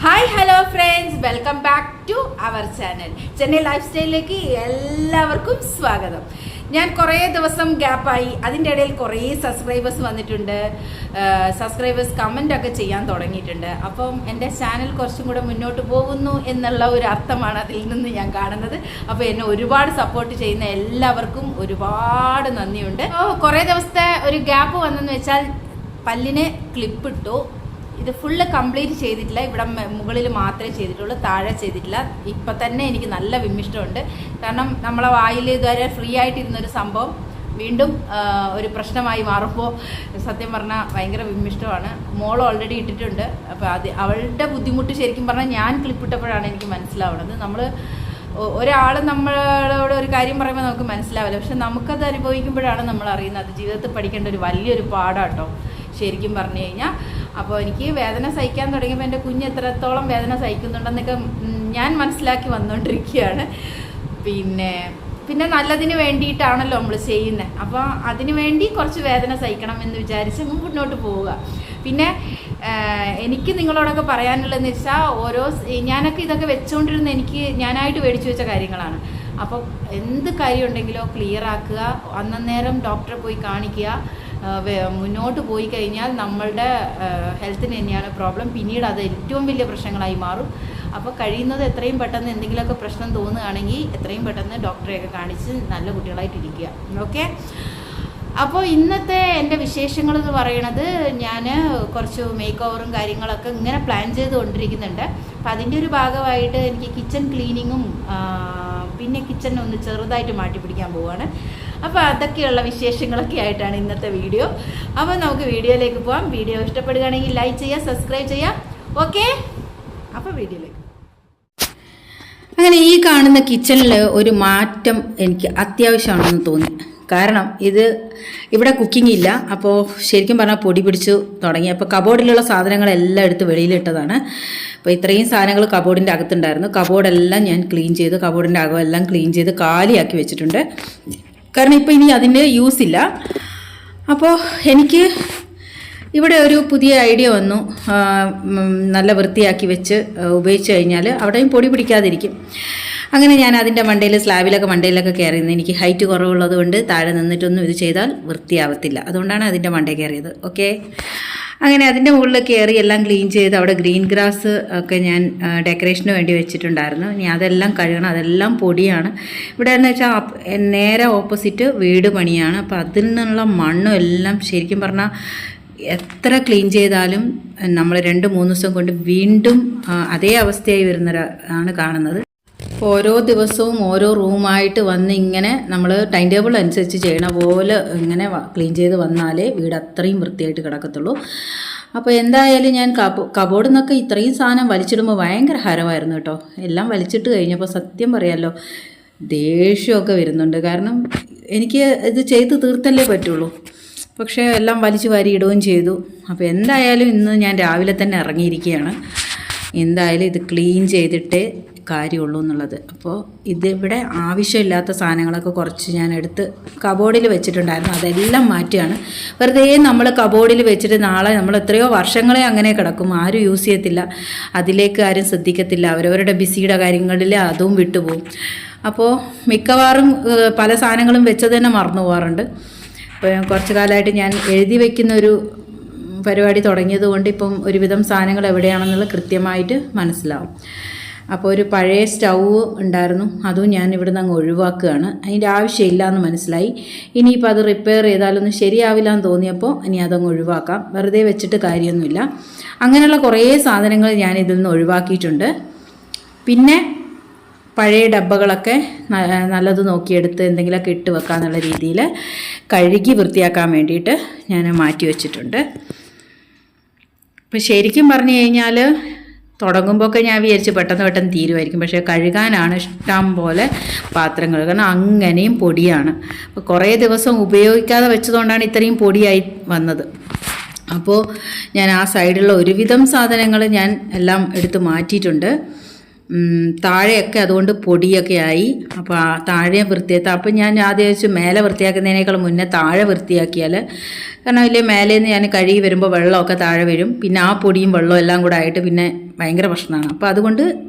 Hi hello friends, welcome back to our channel Chennai life സ്റ്റൈലിലേക്ക് എല്ലാവർക്കും സ്വാഗതം. ഞാൻ കുറേ ദിവസം ഗ്യാപ്പായി. അതിൻ്റെ ഇടയിൽ കുറേ സബ്സ്ക്രൈബേഴ്സ് വന്നിട്ടുണ്ട്. സബ്സ്ക്രൈബേഴ്സ് കമൻ്റ് ഒക്കെ ചെയ്യാൻ തുടങ്ങിയിട്ടുണ്ട്. അപ്പം എൻ്റെ ചാനൽ കുറച്ചും കൂടെ മുന്നോട്ട് പോകുന്നു എന്നുള്ള ഒരു അർത്ഥമാണ് അതിൽ നിന്ന് ഞാൻ കാണുന്നത്. അപ്പോൾ എന്നെ ഒരുപാട് സപ്പോർട്ട് ചെയ്യുന്ന എല്ലാവർക്കും ഒരുപാട് നന്ദിയുണ്ട്. കുറേ ദിവസത്തെ ഒരു ഗ്യാപ്പ് വന്നെന്ന് വെച്ചാൽ പല്ലിന് ക്ലിപ്പിട്ടു. ഇത് ഫുള്ള് കംപ്ലീറ്റ് ചെയ്തിട്ടില്ല. ഇവിടെ മുകളിൽ മാത്രമേ ചെയ്തിട്ടുള്ളൂ, താഴെ ചെയ്തിട്ടില്ല. ഇപ്പം തന്നെ എനിക്ക് നല്ല വിമ്മിഷ്ടമുണ്ട്. കാരണം നമ്മളെ വായിൽ ഇതുവരെ ഫ്രീ ആയിട്ടിരുന്നൊരു സംഭവം വീണ്ടും ഒരു പ്രശ്നമായി മാറുമ്പോൾ സത്യം പറഞ്ഞാൽ ഭയങ്കര വിമ്മിഷ്ടമാണ്. മോൾ ഓൾറെഡി ഇട്ടിട്ടുണ്ട്. അപ്പോൾ അവളുടെ ബുദ്ധിമുട്ട് ശരിക്കും പറഞ്ഞാൽ ഞാൻ ക്ലിപ്പിട്ടപ്പോഴാണ് എനിക്ക് മനസ്സിലാവുന്നത്. നമ്മൾ ഒരാൾ നമ്മളോട് ഒരു കാര്യം പറയുമ്പോൾ നമുക്ക് മനസ്സിലാവില്ല, പക്ഷെ നമുക്കത് അനുഭവിക്കുമ്പോഴാണ് നമ്മൾ അറിയുന്നത്. അത് ജീവിതത്തിൽ പഠിക്കേണ്ട ഒരു വലിയൊരു പാടാട്ടോ ശരിക്കും പറഞ്ഞു കഴിഞ്ഞാൽ. അപ്പോൾ എനിക്ക് വേദന സഹിക്കാൻ തുടങ്ങിയപ്പോൾ എൻ്റെ കുഞ്ഞ് എത്രത്തോളം വേദന സഹിക്കുന്നുണ്ടെന്നൊക്കെ ഞാൻ മനസ്സിലാക്കി വന്നുകൊണ്ടിരിക്കുകയാണ്. പിന്നെ നല്ലതിന് വേണ്ടിയിട്ടാണല്ലോ നമ്മൾ ചെയ്യുന്നത്. അപ്പോൾ അതിനു വേണ്ടി കുറച്ച് വേദന സഹിക്കണം എന്ന് വിചാരിച്ച് മുന്നോട്ട് പോവുക. പിന്നെ എനിക്ക് നിങ്ങളോടൊക്കെ പറയാനുള്ളതെന്ന് വെച്ചാൽ ഞാനൊക്കെ ഇതൊക്കെ വെച്ചുകൊണ്ടിരുന്ന ഞാനായിട്ട് മേടിച്ചു വെച്ച കാര്യങ്ങളാണ്. അപ്പോൾ എന്ത് കാര്യം ഉണ്ടെങ്കിലോ ക്ലിയർ ആക്കുക, അന്നേരം ഡോക്ടറെ പോയി കാണിക്കുക. മുന്നോട്ട് പോയി കഴിഞ്ഞാൽ നമ്മളുടെ ഹെൽത്തിന് തന്നെയാണ് പ്രോബ്ലം. പിന്നീട് അത് ഏറ്റവും വലിയ പ്രശ്നങ്ങളായി മാറും. അപ്പോൾ കഴിയുന്നത് എത്രയും പെട്ടെന്ന് എന്തെങ്കിലുമൊക്കെ പ്രശ്നം തോന്നുകയാണെങ്കിൽ എത്രയും പെട്ടെന്ന് ഡോക്ടറെയൊക്കെ കാണിച്ച് നല്ല കുട്ടികളായിട്ടിരിക്കുക. ഓക്കെ. അപ്പോൾ ഇന്നത്തെ എൻ്റെ വിശേഷങ്ങൾ എന്ന് പറയണത്, ഞാൻ കുറച്ച് മേക്ക് ഓവറും കാര്യങ്ങളൊക്കെ ഇങ്ങനെ പ്ലാൻ ചെയ്തുകൊണ്ടിരിക്കുന്നുണ്ട്. അപ്പം അതിൻ്റെ ഒരു ഭാഗമായിട്ട് എനിക്ക് കിച്ചൺ ക്ലീനിങ്ങും പിന്നെ കിച്ചൺ ഒന്ന് ചെറുതായിട്ട് മാറ്റി പിടിക്കാൻ പോവുകയാണ്. അപ്പോൾ അതൊക്കെയുള്ള വിശേഷങ്ങളൊക്കെ ആയിട്ടാണ് ഇന്നത്തെ വീഡിയോ. അപ്പോൾ നമുക്ക് വീഡിയോയിലേക്ക് പോകാം. വീഡിയോ ഇഷ്ടപ്പെടുകയാണെങ്കിൽ ലൈക്ക് ചെയ്യുക, സബ്സ്ക്രൈബ് ചെയ്യാം. ഓക്കെ, അപ്പോൾ വീഡിയോയിലേക്ക്. അങ്ങനെ ഈ കാണുന്ന കിച്ചണിൽ ഒരു മാറ്റം എനിക്ക് അത്യാവശ്യമാണെന്ന് തോന്നി. കാരണം ഇവിടെ കുക്കിംഗ് ഇല്ല. അപ്പോൾ ശരിക്കും പറഞ്ഞാൽ പൊടി പിടിച്ചു തുടങ്ങി. അപ്പോൾ കബോർഡിലുള്ള സാധനങ്ങളെല്ലാം എടുത്ത് വെളിയിലിട്ടതാണ്. അപ്പോൾ ഇത്രയും സാധനങ്ങൾ കബോർഡിൻ്റെ അകത്തുണ്ടായിരുന്നു. കബോർഡെല്ലാം ഞാൻ ക്ലീൻ ചെയ്ത്, കബോർഡിൻ്റെ അകമെല്ലാം ക്ലീൻ ചെയ്ത് കാലിയാക്കി വെച്ചിട്ടുണ്ട്. കാരണം ഇപ്പോൾ ഇനി അതിൻ്റെ യൂസ് ഇല്ല. അപ്പോൾ എനിക്ക് ഇവിടെ ഒരു പുതിയ ഐഡിയ വന്നു. നല്ല വൃത്തിയാക്കി വെച്ച് ഉപയോഗിച്ച് കഴിഞ്ഞാൽ അവിടെയും പൊടി പിടിക്കാതിരിക്കും. അങ്ങനെ ഞാൻ അതിൻ്റെ സ്ലാബിലൊക്കെ കയറിയത്. എനിക്ക് ഹൈറ്റ് കുറവുള്ളത് കൊണ്ട് താഴെ നിന്നിട്ടൊന്നും ഇത് ചെയ്താൽ വൃത്തിയാവത്തില്ല. അതുകൊണ്ടാണ് അതിൻ്റെ മണ്ടയിൽ കയറിയത്. ഓക്കെ. അങ്ങനെ അതിൻ്റെ മുകളിൽ കയറി എല്ലാം ക്ലീൻ ചെയ്ത്, അവിടെ ഗ്രീൻ ഗ്രാസ് ഒക്കെ ഞാൻ ഡെക്കറേഷന് വേണ്ടി വെച്ചിട്ടുണ്ടായിരുന്നു. ഇനി അതെല്ലാം കഴുകണം. അതെല്ലാം പൊടിയാണ്. ഇവിടെ എന്ന് വെച്ചാൽ നേരെ ഓപ്പോസിറ്റ് വീട് പണിയാണ്. അപ്പോൾ അതിൽ നിന്നുള്ള മണ്ണും എല്ലാം ശരിക്കും പറഞ്ഞാൽ എത്ര ക്ലീൻ ചെയ്താലും നമ്മൾ 2-3 ദിവസം കൊണ്ട് വീണ്ടും അതേ അവസ്ഥയായി വരുന്നതാണ് കാണുന്നത്. ഓരോ ദിവസവും ഓരോ റൂമായിട്ട് വന്ന് ഇങ്ങനെ നമ്മൾ ടൈം ടേബിൾ അനുസരിച്ച് ചെയ്യണ പോലെ ഇങ്ങനെ ക്ലീൻ ചെയ്ത് വന്നാലേ വീട് അത്രയും വൃത്തിയായിട്ട് കിടക്കത്തുള്ളൂ. അപ്പോൾ എന്തായാലും ഞാൻ കബോർഡിൽ നിന്നൊക്കെ ഇത്രയും സാധനം വലിച്ചിടുമ്പോൾ ഭയങ്കര ഹരമായിരുന്നു കേട്ടോ. എല്ലാം വലിച്ചിട്ട് കഴിഞ്ഞപ്പോൾ സത്യം പറയാമല്ലോ ദേഷ്യമൊക്കെ വരുന്നുണ്ട്. കാരണം എനിക്ക് ഇത് ചെയ്ത് തീർത്തല്ലേ പറ്റുള്ളൂ. പക്ഷേ എല്ലാം വലിച്ചു വാരി ഇടുകയും ചെയ്തു. അപ്പോൾ എന്തായാലും ഇന്ന് ഞാൻ രാവിലെ തന്നെ ഇറങ്ങിയിരിക്കുകയാണ്. എന്തായാലും ഇത് ക്ലീൻ ചെയ്തിട്ടേ കാര്യമുള്ളൂ എന്നുള്ളത്. അപ്പോൾ ഇതിവിടെ ആവശ്യമില്ലാത്ത സാധനങ്ങളൊക്കെ കുറച്ച് ഞാൻ എടുത്ത് കബോർഡിൽ വെച്ചിട്ടുണ്ടായിരുന്നു. അതെല്ലാം മാറ്റുകയാണ്. വെറുതെ നമ്മൾ കബോർഡിൽ വെച്ചിട്ട് നാളെ നമ്മൾ എത്രയോ വർഷങ്ങളെ അങ്ങനെ കിടക്കും, ആരും യൂസ് ചെയ്യത്തില്ല, അതിലേക്ക് ആരും ശ്രദ്ധിക്കത്തില്ല. അവരവരുടെ ബിസിയുടെ കാര്യങ്ങളിൽ അതും വിട്ടുപോകും. അപ്പോൾ മിക്കവാറും പല സാധനങ്ങളും വെച്ചത് തന്നെ മറന്നു പോകാറുണ്ട്. ഇപ്പോൾ കുറച്ച് കാലമായിട്ട് ഞാൻ എഴുതി വയ്ക്കുന്നൊരു പരിപാടി തുടങ്ങിയത് കൊണ്ട് ഇപ്പം ഒരുവിധം സാധനങ്ങൾ എവിടെയാണെന്നുള്ളത് കൃത്യമായിട്ട് മനസ്സിലാവും. അപ്പോൾ ഒരു പഴയ സ്റ്റൗ ഉണ്ടായിരുന്നു, അതും ഞാൻ ഇവിടുന്ന് അങ്ങ് ഒഴിവാക്കുകയാണ്. അതിൻ്റെ ആവശ്യമില്ല എന്ന് മനസ്സിലായി. ഇനിയിപ്പോൾ അത് റിപ്പയർ ചെയ്താലൊന്നും ശരിയാവില്ല എന്ന് തോന്നിയപ്പോൾ ഇനി അതങ്ങ് ഒഴിവാക്കാം, വെറുതെ വെച്ചിട്ട് കാര്യമൊന്നുമില്ല. അങ്ങനെയുള്ള കുറേ സാധനങ്ങൾ ഞാൻ ഇതിൽ നിന്ന് ഒഴിവാക്കിയിട്ടുണ്ട്. പിന്നെ പഴയ ഡബ്ബകളൊക്കെ നല്ലത് നോക്കിയെടുത്ത് എന്തെങ്കിലുമൊക്കെ ഇട്ട് വെക്കാമെന്നുള്ള രീതിയിൽ കഴുകി വൃത്തിയാക്കാൻ വേണ്ടിയിട്ട് ഞാൻ മാറ്റി വെച്ചിട്ടുണ്ട്. അപ്പോൾ ശരിക്കും പറഞ്ഞു കഴിഞ്ഞാൽ തുടങ്ങുമ്പോഴൊക്കെ ഞാൻ വിചാരിച്ച് പെട്ടെന്ന് തീരുമായിരിക്കും. പക്ഷേ കഴുകാനാണ് ഇഷ്ടം പോലെ പാത്രങ്ങൾ. കാരണം അങ്ങനെയും പൊടിയാണ്. അപ്പോൾ കുറേ ദിവസം ഉപയോഗിക്കാതെ വെച്ചതുകൊണ്ടാണ് ഇത്രയും പൊടിയായി വന്നത്. അപ്പോൾ ഞാൻ ആ സൈഡിലുള്ള ഒരുവിധം സാധനങ്ങൾ ഞാൻ എല്ലാം എടുത്ത് മാറ്റിയിട്ടുണ്ട്. താഴെയൊക്കെ അതുകൊണ്ട് പൊടിയൊക്കെ ആയി. അപ്പോൾ താഴെ വൃത്തിയാക്കുക. അപ്പം ഞാൻ ആദ്യം വെച്ച് മേലെ വൃത്തിയാക്കുന്നതിനേക്കാൾ മുന്നേ താഴെ വൃത്തിയാക്കിയാൽ, കാരണം വലിയ മേലേന്ന് ഞാൻ കഴുകി വരുമ്പോൾ വെള്ളമൊക്കെ താഴെ വരും. പിന്നെ ആ പൊടിയും വെള്ളവും എല്ലാം കൂടെ ആയിട്ട് പിന്നെ ഭയങ്കര പ്രശ്നമാണ്. അപ്പോൾ അതുകൊണ്ട്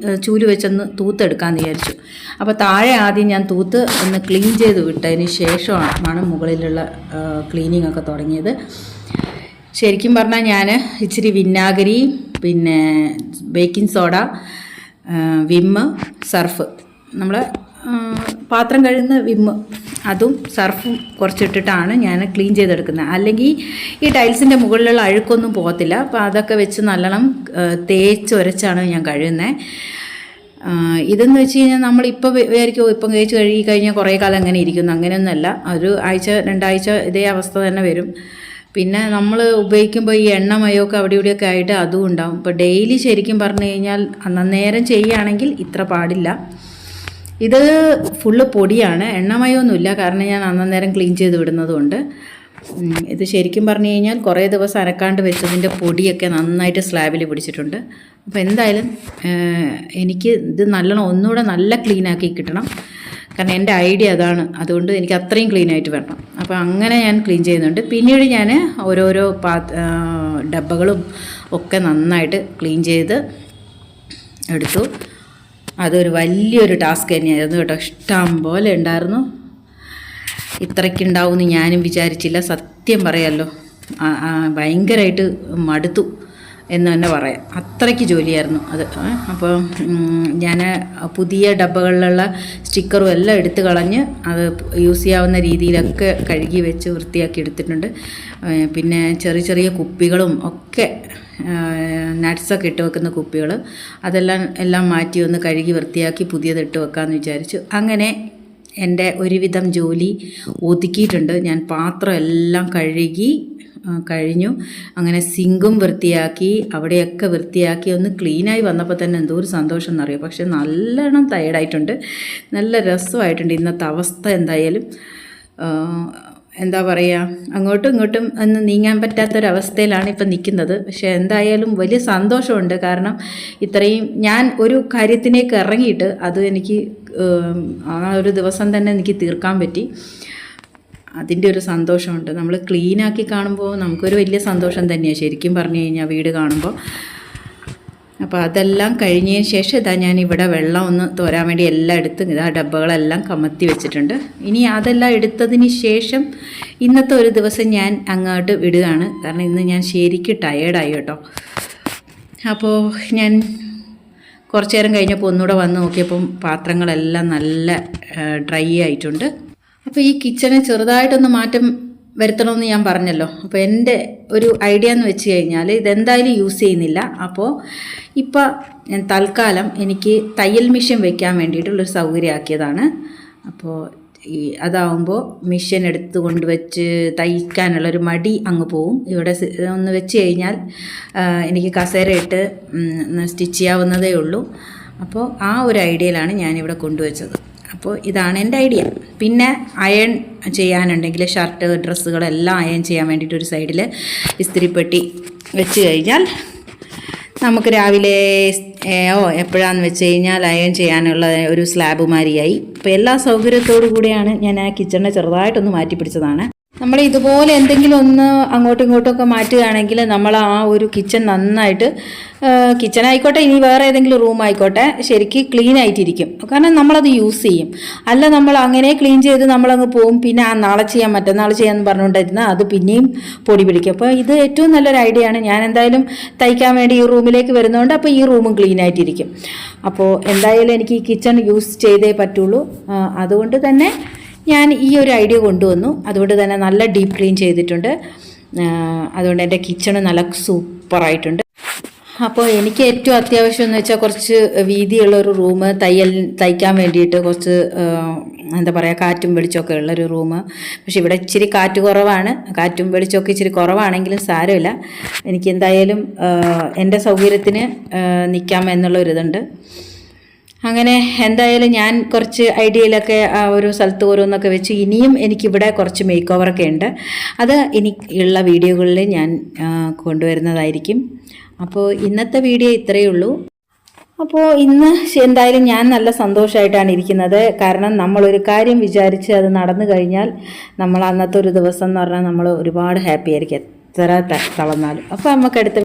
ചൂല് വെച്ചൊന്ന് തൂത്തെടുക്കാമെന്ന് വിചാരിച്ചു. അപ്പോൾ താഴെ ആദ്യം ഞാൻ തൂത്ത് ഒന്ന് ക്ലീൻ ചെയ്ത് വിട്ടതിന് ശേഷമാണ് മുകളിലുള്ള ക്ലീനിങ് ഒക്കെ തുടങ്ങിയത്. ശരിക്കും പറഞ്ഞാൽ ഞാൻ ഇച്ചിരി വിനാഗിരി, പിന്നെ ബേക്കിംഗ് സോഡ, വിമ്മ്, സർഫ്, നമ്മൾ പാത്രം കഴുകുന്ന വിമ്മ്, അതും സർഫും കുറച്ചിട്ടിട്ടാണ് ഞാൻ ക്ലീൻ ചെയ്തെടുക്കുന്നത്. അല്ലെങ്കിൽ ഈ ടൈൽസിൻ്റെ മുകളിലുള്ള അഴുക്കൊന്നും പോകത്തില്ല. അപ്പോൾ അതൊക്കെ വെച്ച് നല്ലോണം തേച്ചൊരച്ചാണ് ഞാൻ കഴുകുന്നത്. ഇതെന്ന് വെച്ച് കഴിഞ്ഞാൽ നമ്മളിപ്പോൾ വിചാരിക്കും ഇപ്പം തേച്ച് കഴുകി കഴിഞ്ഞാൽ കുറേ കാലം അങ്ങനെ ഇരിക്കുന്നു. അങ്ങനെയൊന്നുമല്ല. ഒരു ആഴ്ച 2 ആഴ്ച ഇതേ അവസ്ഥ തന്നെ വരും. പിന്നെ നമ്മൾ ഉപയോഗിക്കുമ്പോൾ ഈ എണ്ണമയമൊക്കെ അവിടെ ഇവിടെയൊക്കെ ആയിട്ട് അതും ഉണ്ടാവും. ഇപ്പോൾ ഡെയിലി ശരിക്കും പറഞ്ഞു കഴിഞ്ഞാൽ അന്നേരം ചെയ്യുകയാണെങ്കിൽ ഇത്ര പാടില്ല. ഇത് ഫുള്ള് പൊടിയാണ്, എണ്ണമയമൊന്നുമില്ല. കാരണം ഞാൻ അന്നേരം ക്ലീൻ ചെയ്ത് വിടുന്നതുകൊണ്ട്. ഇത് ശരിക്കും പറഞ്ഞു കഴിഞ്ഞാൽ കുറേ ദിവസം അനക്കാണ്ട് വെച്ചതിൻ്റെ പൊടിയൊക്കെ നന്നായിട്ട് സ്ലാബിൽ പിടിച്ചിട്ടുണ്ട്. അപ്പോൾ എന്തായാലും എനിക്ക് ഇത് നല്ലോണം ഒന്നുകൂടെ നല്ല ക്ലീനാക്കി കിട്ടണം. കാരണം എൻ്റെ ഐഡിയ അതാണ്. അതുകൊണ്ട് എനിക്ക് അത്രയും ക്ലീനായിട്ട് വരണം. അപ്പോൾ അങ്ങനെ ഞാൻ ക്ലീൻ ചെയ്യുന്നുണ്ട്. പിന്നീട് ഞാൻ ഓരോരോ ഡബ്ബകളും ഒക്കെ നന്നായിട്ട് ക്ലീൻ ചെയ്ത് എടുത്തു. അതൊരു വലിയൊരു ടാസ്ക് തന്നെയായിരുന്നു കേട്ടോ. ഇഷ്ടം പോലെ ഉണ്ടായിരുന്നു. ഇത്രയ്ക്കുണ്ടാവുമെന്ന് ഞാനും വിചാരിച്ചില്ല. സത്യം പറയാമല്ലോ, ഭയങ്കരമായിട്ട് മടുത്തു എന്ന് തന്നെ പറയാം. അത്രയ്ക്ക് ജോലിയായിരുന്നു അത്. അപ്പോൾ ഞാൻ പുതിയ ഡബ്ബകളിലുള്ള സ്റ്റിക്കറും എല്ലാം എടുത്ത് കളഞ്ഞ് അത് യൂസ് ചെയ്യാവുന്ന രീതിയിലൊക്കെ കഴുകി വെച്ച് വൃത്തിയാക്കി എടുത്തിട്ടുണ്ട്. പിന്നെ ചെറിയ ചെറിയ കുപ്പികളും ഒക്കെ, നട്ട്സൊക്കെ ഇട്ട് വെക്കുന്ന കുപ്പികൾ, എല്ലാം മാറ്റി ഒന്ന് കഴുകി വൃത്തിയാക്കി പുതിയതിട്ട് വെക്കാമെന്ന് വിചാരിച്ചു. അങ്ങനെ എൻ്റെ ഒരുവിധം ജോലി ഒതുക്കിയിട്ടുണ്ട്. ഞാൻ പാത്രം എല്ലാം കഴിഞ്ഞു. അങ്ങനെ സിങ്കും വൃത്തിയാക്കി, അവിടെയൊക്കെ വൃത്തിയാക്കി ഒന്ന് ക്ലീനായി വന്നപ്പോൾ തന്നെ എന്തോ ഒരു സന്തോഷം എന്നറിയാം. പക്ഷെ നല്ലോണം ടയേർഡായിട്ടുണ്ട്, നല്ല രസമായിട്ടുണ്ട് ഇന്നത്തെ അവസ്ഥ. എന്തായാലും എന്താ പറയുക, അങ്ങോട്ടും ഇങ്ങോട്ടും ഒന്ന് നീങ്ങാൻ പറ്റാത്തൊരവസ്ഥയിലാണ് ഇപ്പം നിൽക്കുന്നത്. പക്ഷേ എന്തായാലും വലിയ സന്തോഷമുണ്ട്. കാരണം ഇത്രയും ഞാൻ ഒരു കാര്യത്തിലേക്ക് ഇറങ്ങിയിട്ട് അത് എനിക്ക് ആ ഒരു ദിവസം തന്നെ എനിക്ക് തീർക്കാൻ പറ്റി. അതിൻ്റെ ഒരു സന്തോഷമുണ്ട്. നമ്മൾ ക്ലീനാക്കി കാണുമ്പോൾ നമുക്കൊരു വലിയ സന്തോഷം തന്നെയാണ് ശരിക്കും പറഞ്ഞു കഴിഞ്ഞാൽ വീട് കാണുമ്പോൾ. അപ്പോൾ അതെല്ലാം കഴിഞ്ഞതിന് ശേഷം ഇതാ ഞാൻ ഇവിടെ വെള്ളം ഒന്ന് തോരാൻ വേണ്ടി എല്ലാം എടുത്ത് ഇതാ ഡബ്ബകളെല്ലാം കമത്തി വെച്ചിട്ടുണ്ട്. ഇനി അതെല്ലാം എടുത്തതിന് ശേഷം ഇന്നത്തെ ഒരു ദിവസം ഞാൻ അങ്ങോട്ട് വിടുകയാണ്. കാരണം ഇന്ന് ഞാൻ ശരിക്കും ടയേർഡായി കേട്ടോ. അപ്പോൾ ഞാൻ കുറച്ച് നേരം കഴിഞ്ഞപ്പോൾ ഒന്നുകൂടെ വന്ന് നോക്കിയപ്പം പാത്രങ്ങളെല്ലാം നല്ല ഡ്രൈ ആയിട്ടുണ്ട്. അപ്പോൾ ഈ കിച്ചണ് ചെറുതായിട്ടൊന്ന് മാറ്റം വരുത്തണമെന്ന് ഞാൻ പറഞ്ഞല്ലോ. അപ്പോൾ എൻ്റെ ഒരു ഐഡിയ എന്ന് വെച്ച് കഴിഞ്ഞാൽ ഇതെന്തായാലും യൂസ് ചെയ്യുന്നില്ല. അപ്പോൾ ഇപ്പോൾ ഞാൻ തൽക്കാലം എനിക്ക് തയ്യൽ മെഷീൻ വെക്കാൻ വേണ്ടിയിട്ടുള്ളൊരു സൗകര്യമാക്കിയതാണ്. അപ്പോൾ അതാവുമ്പോൾ മെഷീൻ എടുത്ത് കൊണ്ടുവച്ച് തയ്ക്കാനുള്ളൊരു മടി അങ്ങ് പോവും. ഇവിടെ ഒന്ന് വെച്ച് കഴിഞ്ഞാൽ എനിക്ക് കസേര ഇട്ട് സ്റ്റിച്ച് ചെയ്യാവുന്നതേ ഉള്ളൂ. അപ്പോൾ ആ ഒരു ഐഡിയയിലാണ് ഞാനിവിടെ കൊണ്ടുവച്ചത്. അപ്പോൾ ഇതാണ് എൻ്റെ ഐഡിയ. പിന്നെ അയൺ ചെയ്യാനുണ്ടെങ്കിൽ ഷർട്ട്, ഡ്രസ്സുകളെല്ലാം അയൺ ചെയ്യാൻ വേണ്ടിയിട്ട് ഒരു സൈഡിൽ ഇസ്തിരിപ്പെട്ടി വെച്ച് കഴിഞ്ഞാൽ നമുക്ക് രാവിലെ എപ്പോഴാണെന്ന് വെച്ച് കഴിഞ്ഞാൽ അയൺ ചെയ്യാനുള്ള ഒരു സ്ലാബ് മാതിരിയായി. അപ്പോൾ എല്ലാ സൗകര്യത്തോടു കൂടിയാണ് ഞാൻ ആ കിച്ചണിനെ ചെറുതായിട്ടൊന്ന് മാറ്റി പിടിച്ചതാണ്. നമ്മൾ ഇതുപോലെ എന്തെങ്കിലും ഒന്ന് അങ്ങോട്ടും ഇങ്ങോട്ടുമൊക്കെ മാറ്റുകയാണെങ്കിൽ നമ്മൾ ആ ഒരു കിച്ചൺ നന്നായിട്ട്, കിച്ചണായിക്കോട്ടെ ഇനി വേറെ ഏതെങ്കിലും റൂം ആയിക്കോട്ടെ, ശരിക്കും ക്ലീൻ ആയിട്ടിരിക്കും. കാരണം നമ്മളത് യൂസ് ചെയ്യും. അല്ല നമ്മൾ അങ്ങനെ ക്ലീൻ ചെയ്ത് നമ്മളങ്ങ് പോവും. പിന്നെ നാളെ ചെയ്യാൻ മറ്റന്നാൾ ചെയ്യാമെന്ന് പറഞ്ഞുകൊണ്ടിരുന്നാൽ അത് പിന്നെയും പൊടി പിടിക്കും. അപ്പോൾ ഇത് ഏറ്റവും നല്ലൊരു ഐഡിയ ആണ്. ഞാൻ എന്തായാലും തയ്ക്കാൻ വേണ്ടി ഈ റൂമിലേക്ക് വരുന്നതുകൊണ്ട് അപ്പോൾ ഈ റൂമും ക്ലീൻ ആയിട്ടിരിക്കും. അപ്പോൾ എന്തായാലും എനിക്ക് ഈ കിച്ചൺ യൂസ് ചെയ്തേ പറ്റുള്ളൂ. അതുകൊണ്ട് തന്നെ ഞാൻ ഈ ഒരു ഐഡിയ കൊണ്ടുവന്നു. അതുകൊണ്ട് തന്നെ നല്ല ഡീപ്പ് ക്ലീൻ ചെയ്തിട്ടുണ്ട്. അതുകൊണ്ട് എൻ്റെ കിച്ചണ് നല്ല സൂപ്പറായിട്ടുണ്ട്. അപ്പോൾ എനിക്ക് ഏറ്റവും അത്യാവശ്യം എന്ന് വെച്ചാൽ കുറച്ച് വീതിയുള്ളൊരു റൂം, തയ്ക്കാൻ വേണ്ടിയിട്ട് കുറച്ച് എന്താ പറയുക, കാറ്റും വെളിച്ചമൊക്കെ ഉള്ളൊരു റൂം. പക്ഷെ ഇവിടെ ഇച്ചിരി കാറ്റ് കുറവാണ്. കാറ്റും വെളിച്ചമൊക്കെ ഇച്ചിരി കുറവാണെങ്കിലും സാരമില്ല, എനിക്ക് എന്തായാലും എൻ്റെ സൗകര്യത്തിന് നിൽക്കാം എന്നുള്ളൊരിതുണ്ട്. അങ്ങനെ എന്തായാലും ഞാൻ കുറച്ച് ഐഡിയയിലൊക്കെ ഒരു സ്ഥലത്ത് ഓരോന്നൊക്കെ വെച്ച് ഇനിയും എനിക്കിവിടെ കുറച്ച് മേക്ക് ഓവറൊക്കെ ഉണ്ട്. അത് ഇനി ഉള്ള വീഡിയോകളിൽ ഞാൻ കൊണ്ടുവരുന്നതായിരിക്കും. അപ്പോൾ ഇന്നത്തെ വീഡിയോ ഇത്രയേ ഉള്ളൂ. അപ്പോൾ ഇന്ന് എന്തായാലും ഞാൻ നല്ല സന്തോഷമായിട്ടാണ് ഇരിക്കുന്നത്. കാരണം നമ്മളൊരു കാര്യം വിചാരിച്ച് അത് നടന്നു കഴിഞ്ഞാൽ നമ്മൾ അന്നത്തെ ഒരു ദിവസം എന്ന് പറഞ്ഞാൽ നമ്മൾ ഒരുപാട് ഹാപ്പി ആയിരിക്കും, എത്ര തളർന്നാലും. അപ്പോൾ നമുക്ക് അടുത്ത